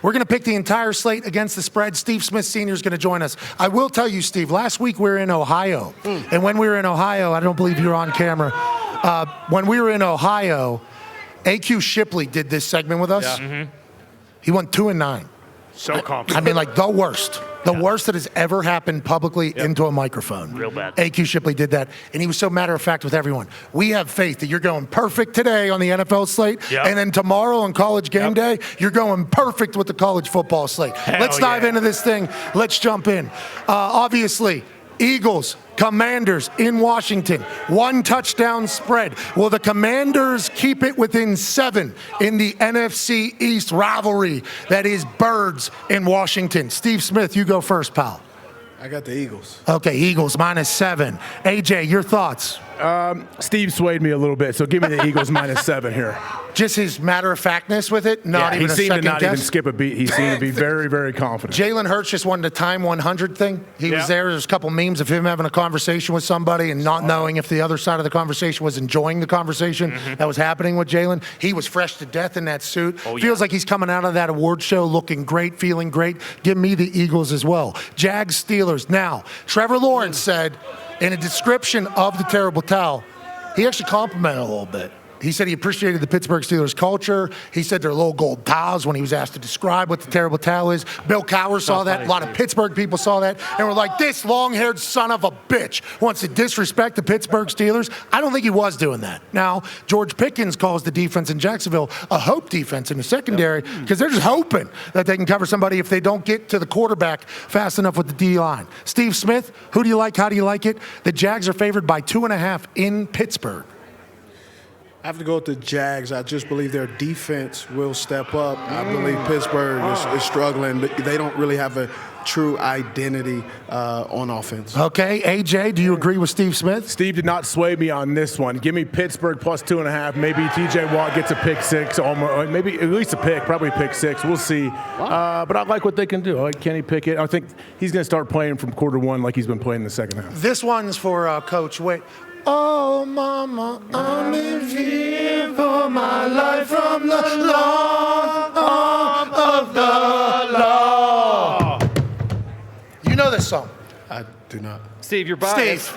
We're going to pick the entire slate against the spread. Steve Smith Sr. is going to join us. I will tell you, Steve, last week we were in Ohio. And when we were in Ohio, I don't believe you were on camera. When we were in Ohio, A.Q. Shipley did this segment with us. Yeah. Mm-hmm. He won 2-9. So confident. I mean, like the worst. The worst that has ever happened publicly into a microphone. Real bad. A.Q. Shipley did that, and he was so matter-of-fact with everyone. We have faith that you're going perfect today on the NFL slate, and then tomorrow on College Game Day, you're going perfect with the college football slate. Let's dive into this thing. Let's jump in. Obviously, Eagles, Commanders in Washington. 1 touchdown spread. Will the Commanders keep it within 7 in the NFC East rivalry that is Birds in Washington? Steve Smith, you go first, pal. I got the Eagles. Okay, Eagles -7. AJ, your thoughts? Steve swayed me a little bit, so give me the Eagles -7 here. Just his matter-of-factness with it? Not even a second guess? He seemed to not even skip a beat. He seemed to be very, very confident. Jalen Hurts just won the Time 100 thing. He was there. There's a couple memes of him having a conversation with somebody and not knowing if the other side of the conversation was enjoying the conversation that was happening with Jalen. He was fresh to death in that suit. Feels like he's coming out of that award show looking great, feeling great. Give me the Eagles as well. Jags, Steelers. Now, Trevor Lawrence said in a description of the terrible towel, he actually complimented a little bit. He said he appreciated the Pittsburgh Steelers culture. He said they're little gold towels when he was asked to describe what the terrible towel is. Bill Cowher saw that. A lot of Pittsburgh people saw that and were like, this long-haired son of a bitch wants to disrespect the Pittsburgh Steelers. I don't think he was doing that. Now, George Pickens calls the defense in Jacksonville a hope defense in the secondary because they're just hoping that they can cover somebody if they don't get to the quarterback fast enough with the D-line. Steve Smith, who do you like? How do you like it? The Jags are favored by 2.5 in Pittsburgh. I have to go with the Jags. I just believe their defense will step up. I believe Pittsburgh is struggling. They don't really have a true identity on offense. Okay, AJ, do you agree with Steve Smith? Steve did not sway me on this one. Give me Pittsburgh +2.5. Maybe T.J. Watt gets a pick 6, maybe at least a pick, probably pick 6. We'll see. But I like what they can do. I like Kenny Pickett. I think he's going to start playing from quarter 1 like he's been playing in the second half. This one's for Coach Witt. Oh, mama, I'm in fear for my life from the law of the law. You know this song? I do not. Steve, you're biased.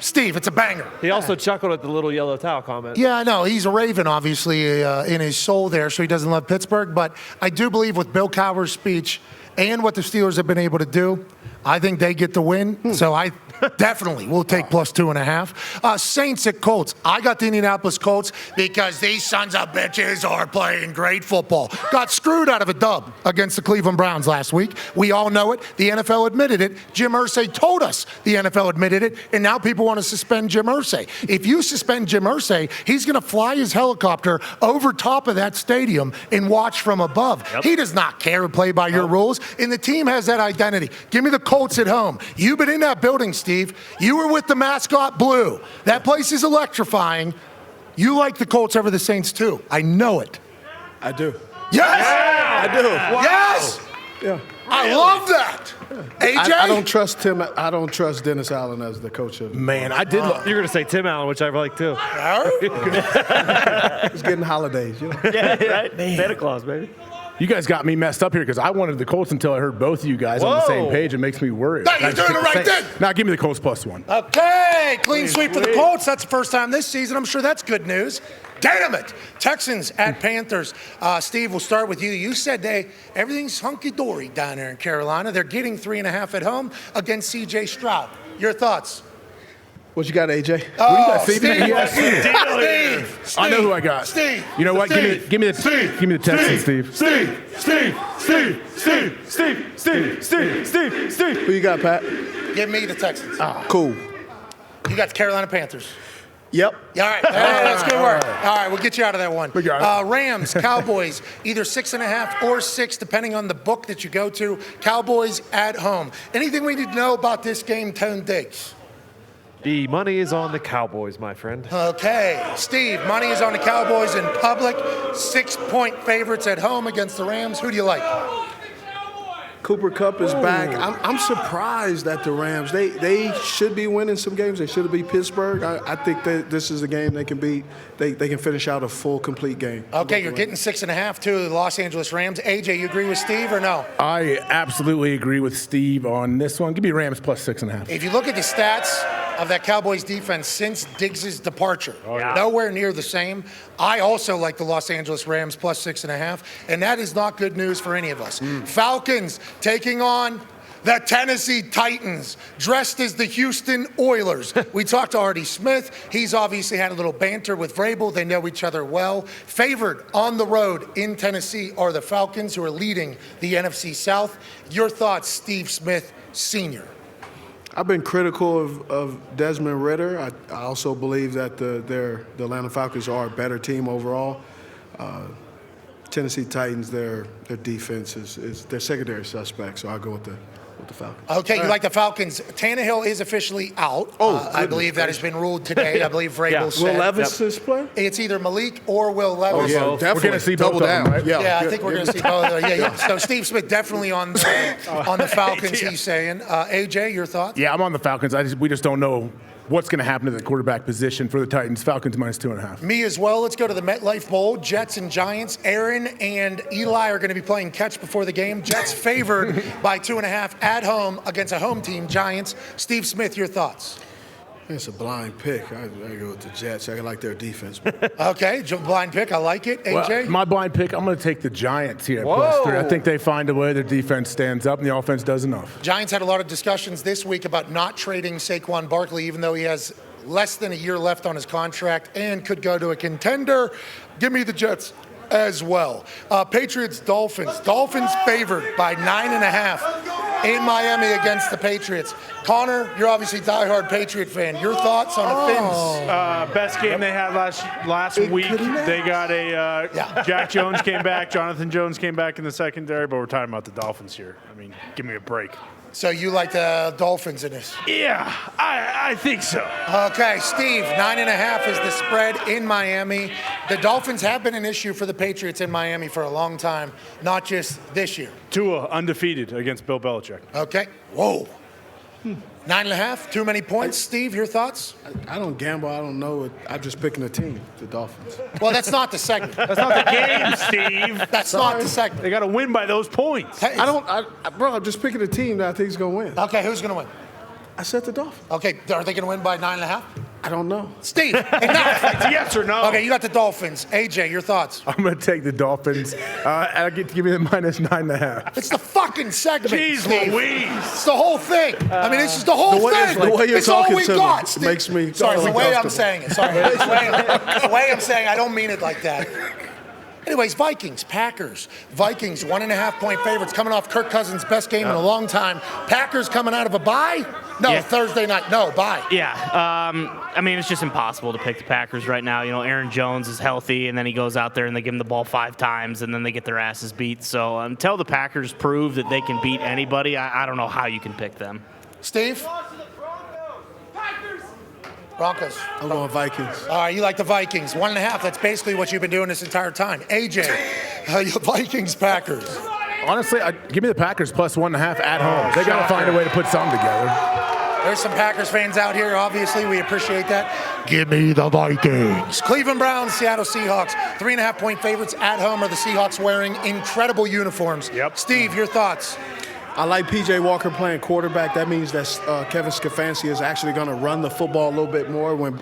Steve, it's a banger. He also chuckled at the little yellow towel comment. Yeah, I know. He's a Raven, obviously, in his soul there, so he doesn't love Pittsburgh. But I do believe with Bill Cowher's speech and what the Steelers have been able to do, I think they get the win. So I definitely will take +2.5. Saints at Colts. I got the Indianapolis Colts because these sons of bitches are playing great football. Got screwed out of a dub against the Cleveland Browns last week. We all know it. The NFL admitted it. Jim Irsay told us the NFL admitted it, and now people want to suspend Jim Irsay. If you suspend Jim Irsay, he's going to fly his helicopter over top of that stadium and watch from above. He does not care to play by your rules, and the team has that identity. Give me the Colts at home. You've been in that building, Steve. You were with the mascot Blue. That place is electrifying. You like the Colts over the Saints, too. I know it. I do. Yes! Yeah, I do. Wow. Yes! Yeah. I love that. AJ? I don't trust Tim. I don't trust Dennis Allen as the coach of. Man, I did. You're going to say Tim Allen, which I like too. He's getting holidays, you know. Yeah, right. Santa Claus, baby. You guys got me messed up here because I wanted the Colts until I heard both of you guys on the same page. It makes me worried. No, you're doing it right then. Now give me the Colts +1. Okay, clean sweep for the Colts. That's the first time this season. I'm sure that's good news. Damn it. Texans at Panthers. Steve, we'll start with you. You said everything's hunky-dory down there in Carolina. They're getting 3.5 at home against C.J. Stroud. Your thoughts? What you got, AJ? Oh, Steve. Steve. I know who I got. Steve. You know what? Steve. Give me the Texans, Steve. Who you got, Pat? Give me the Texans. Cool. You got the Carolina Panthers. Yep. All right. That's good work. All right, we'll get you out of that one. We got it. Rams, Cowboys, either 6.5 or 6, depending on the book that you go to. Cowboys at home. Anything we need to know about this game, Tone Diggs? The money is on the Cowboys, my friend. Okay. Steve, money is on the Cowboys in public. 6-point favorites at home against the Rams. Who do you like? Cooper Kupp is back. I'm surprised at the Rams. They should be winning some games. They should beat Pittsburgh. I think that this is a game they can beat. They can finish out a full, complete game. Okay, you're getting 6.5 to the Los Angeles Rams. AJ, you agree with Steve or no? I absolutely agree with Steve on this one. Give me Rams plus 6.5. If you look at the stats of that Cowboys defense since Diggs' departure, nowhere near the same. I also like the Los Angeles Rams plus 6.5, and that is not good news for any of us. Falcons taking on the Tennessee Titans, dressed as the Houston Oilers. We talked to Artie Smith. He's obviously had a little banter with Vrabel. They know each other well. Favored on the road in Tennessee are the Falcons, who are leading the NFC South. Your thoughts, Steve Smith Sr.? I've been critical of Desmond Ridder. I also believe that the Atlanta Falcons are a better team overall. Tennessee Titans, their defense is their secondary suspect, so I'll go with the Falcons. Okay, you like the Falcons. Tannehill is officially out. I believe that has been ruled today. I believe Vrabel said. Will Levis is playing? It's either Malik or Will Levis. Definitely. We're going to see double both down. of them, right? Yeah, I think we're going to see both. Yeah. So Steve Smith definitely on the Falcons, he's saying. AJ, your thoughts? Yeah, I'm on the Falcons. We just don't know what's going to happen to the quarterback position for the Titans. Falcons minus 2.5. Me as well. Let's go to the MetLife Bowl. Jets and Giants. Aaron and Eli are going to be playing catch before the game. Jets favored by 2.5 at home against a home team, Giants. Steve Smith, your thoughts? It's a blind pick. I go with the Jets. I like their defense. Okay, blind pick. I like it. AJ? Well, my blind pick, I'm going to take the Giants here at plus 3. I think they find a way. Their defense stands up and the offense does enough. Giants had a lot of discussions this week about not trading Saquon Barkley, even though he has less than a year left on his contract and could go to a contender. Give me the Jets as well. Patriots, Dolphins. Dolphins favored by 9.5 in Miami against the Patriots. Connor, you're obviously a diehard Patriot fan. Your thoughts on the Fins? Best game they had last week. They got Jack Jones came back. Jonathan Jones came back in the secondary, but we're talking about the Dolphins here. I mean, give me a break. So you like the Dolphins in this? Yeah, I think so. Okay, Steve, 9.5 is the spread in Miami. The Dolphins have been an issue for the Patriots in Miami for a long time, not just this year. Tua undefeated against Bill Belichick. Okay. Whoa. 9.5, too many points. Steve, your thoughts? I don't gamble. I don't know. I'm just picking a team, the Dolphins. Well, that's not the segment. That's not the game, Steve. That's not the segment. They got to win by those points. Hey, Bro, I'm just picking a team that I think is going to win. Okay, who's going to win? I said the Dolphins. Okay, are they going to win by 9.5? I don't know. Steve, enough. It's yes or no. Okay, you got the Dolphins. AJ, your thoughts? I'm going to take the Dolphins. I'll give me the minus 9.5. It's the fucking segment, Jeez Steve. Louise. It's the whole thing. I mean, this is the whole thing. The way you're it's all talking we to me got, Steve. makes me Sorry, the way I'm uncomfortable. saying it. Sorry. The way I'm saying I don't mean it like that. Anyways, Vikings, Packers. Vikings, 1.5-point favorites coming off Kirk Cousins' best game in a long time. Packers coming out of a bye? No, Yeah. Thursday night. No, bye. Yeah, I mean, it's just impossible to pick the Packers right now. You know, Aaron Jones is healthy, and then he goes out there and they give him the ball 5 times, and then they get their asses beat. So until the Packers prove that they can beat anybody, I don't know how you can pick them. Steve? Broncos. I'm going Vikings. All right, you like the Vikings. 1.5. That's basically what you've been doing this entire time. AJ, Vikings, Packers. Honestly, give me the Packers plus 1.5 at home. They got to find a way to put something together. There's some Packers fans out here, obviously. We appreciate that. Give me the Vikings. Cleveland Browns, Seattle Seahawks. 3.5-point favorites at home are the Seahawks wearing incredible uniforms. Yep. Steve, your thoughts? I like P.J. Walker playing quarterback. That means that Kevin Stefanski is actually going to run the football a little bit more. When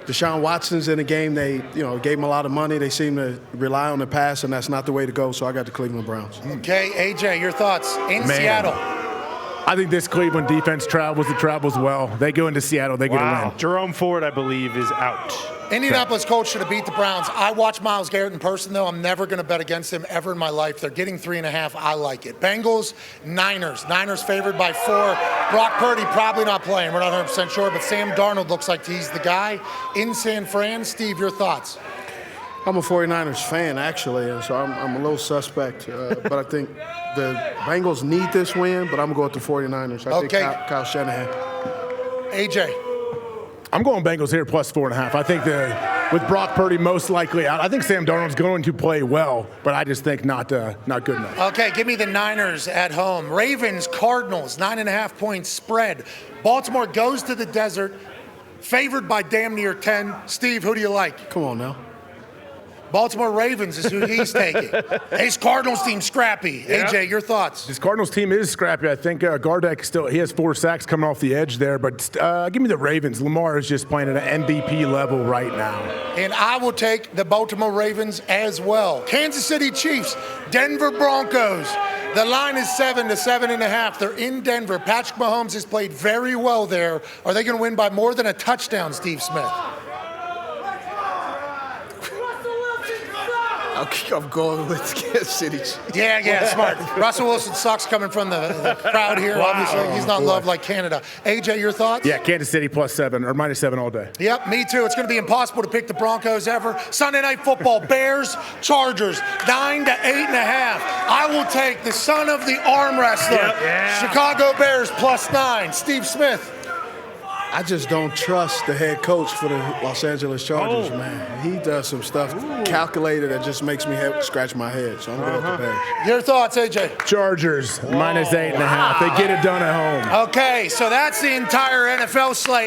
Deshaun Watson's in the game, they gave him a lot of money. They seem to rely on the pass, and that's not the way to go. So I got the Cleveland Browns. Okay, AJ, your thoughts? In Seattle. I think this Cleveland defense travels well. They go into Seattle, they get a win. Jerome Ford, I believe, is out. Indianapolis Colts should have beat the Browns. I watched Myles Garrett in person, though. I'm never going to bet against him ever in my life. They're getting 3.5. I like it. Bengals, Niners. Niners favored by 4. Brock Purdy probably not playing. We're not 100% sure, but Sam Darnold looks like he's the guy. In San Fran, Steve, your thoughts? I'm a 49ers fan, actually, and so I'm a little suspect. But I think the Bengals need this win, but I'm going to go with the 49ers. I think Kyle Shanahan. AJ. I'm going Bengals here plus 4.5. I think the with Brock Purdy most likely out. I think Sam Darnold's going to play well, but I just think not good enough. Okay, give me the Niners at home. Ravens, Cardinals, 9.5 points spread. Baltimore goes to the desert, favored by damn near 10. Steve, who do you like? Come on now. Baltimore Ravens is who he's taking. His Cardinals team scrappy. Yeah. AJ, your thoughts? This Cardinals team is scrappy. I think Gardeck he has 4 sacks coming off the edge there, but give me the Ravens. Lamar is just playing at an MVP level right now. And I will take the Baltimore Ravens as well. Kansas City Chiefs, Denver Broncos. The line is 7 to 7.5. They're in Denver. Patrick Mahomes has played very well there. Are they going to win by more than a touchdown, Steve Smith? I'm going with Kansas City Chiefs. Yeah, smart. Russell Wilson sucks coming from the crowd here. Obviously, he's not loved like Canada. AJ, your thoughts? Yeah, Kansas City +7 or -7 all day. Yep, me too. It's going to be impossible to pick the Broncos ever. Sunday Night Football, Bears, Chargers, 9 to 8.5. I will take the son of the arm wrestler, Chicago Bears +9. Steve Smith. I just don't trust the head coach for the Los Angeles Chargers, man. He does some stuff calculated that just makes me scratch my head. So I'm going with the Bears. Your thoughts, AJ? Chargers -8.5. They get it done at home. Okay, so that's the entire NFL slate.